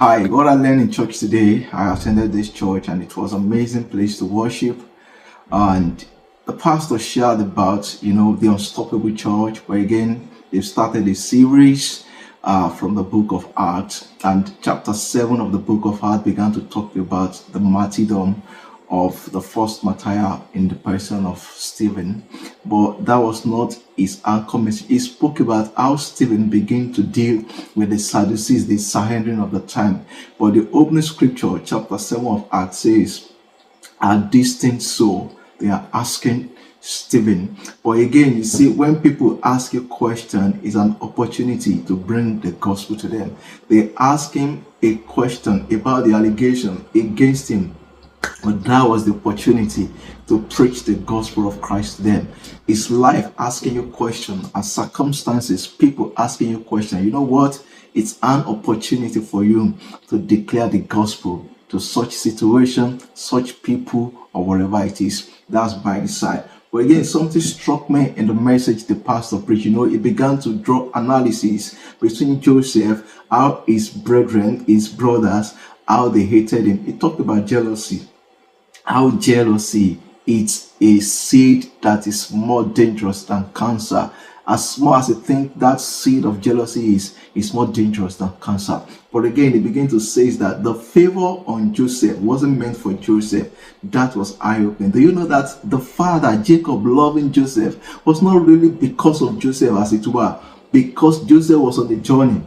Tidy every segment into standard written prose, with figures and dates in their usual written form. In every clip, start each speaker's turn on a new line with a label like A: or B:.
A: Hi, what I learned in church today, I attended this church and it was an amazing place to worship. And the pastor shared about, the unstoppable church, where again, they've started a series from the book of Acts. And chapter 7 of the book of Acts began to talk about the martyrdom of the first martyr in the person of Stephen. But that was not his anchor message. He spoke about how Stephen began to deal with the Sadducees, the Sanhedrin of the time. But the opening scripture, chapter 7 of Acts says, "Are these things so?" They are asking Stephen. But again, you see, when people ask you a question, it's an opportunity to bring the gospel to them. They ask him a question about the allegation against him, but that was the opportunity to preach the gospel of Christ to them. It's life asking you questions, and circumstances, people asking you questions. You know what? It's an opportunity for you to declare the gospel to such situation, such people, or whatever it is. That's by the side. But again, something struck me in the message the pastor preached. He began to draw analysis between Joseph, how his brethren, his brothers, how they hated him. He talked about jealousy. How jealousy is a seed that is more dangerous than cancer. As small as you think that seed of jealousy is more dangerous than cancer. But again, he began to say that the favor on Joseph wasn't meant for Joseph. That was eye-opening. Do you know that the father, Jacob, loving Joseph was not really because of Joseph, as it were, because Joseph was on the journey.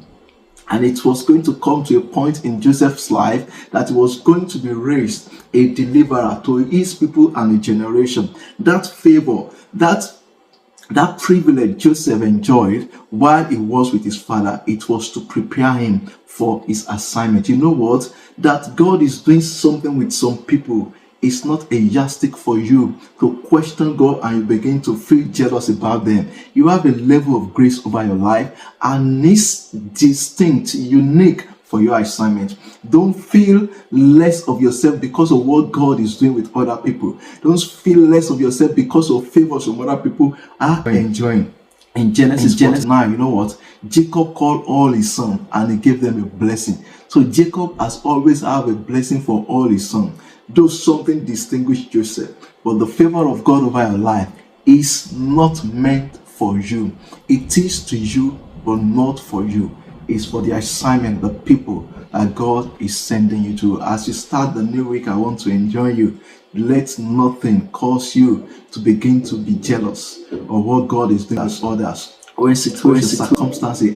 A: And it was going to come to a point in Joseph's life that he was going to be raised a deliverer to his people and a generation. That favor, that privilege Joseph enjoyed while he was with his father, it was to prepare him for his assignment. You know what? That God is doing something with some people. It's not a yardstick for you to question God and you begin to feel jealous about them. You have a level of grace over your life and it's distinct, unique for your assignment. Don't feel less of yourself because of what God is doing with other people. Don't feel less of yourself because of favors from other people are enjoying. In Genesis 49, you know what? Jacob called all his sons and he gave them a blessing. So Jacob has always had a blessing for all his sons. Though something distinguished Joseph, but the favor of God over your life is not meant for you. It is to you, but not for you. It's for the assignment, the people that God is sending you to. As you start the new week, I want to enjoy you. Let nothing cause you to begin to be jealous of what God is doing as others. When situations, circumstances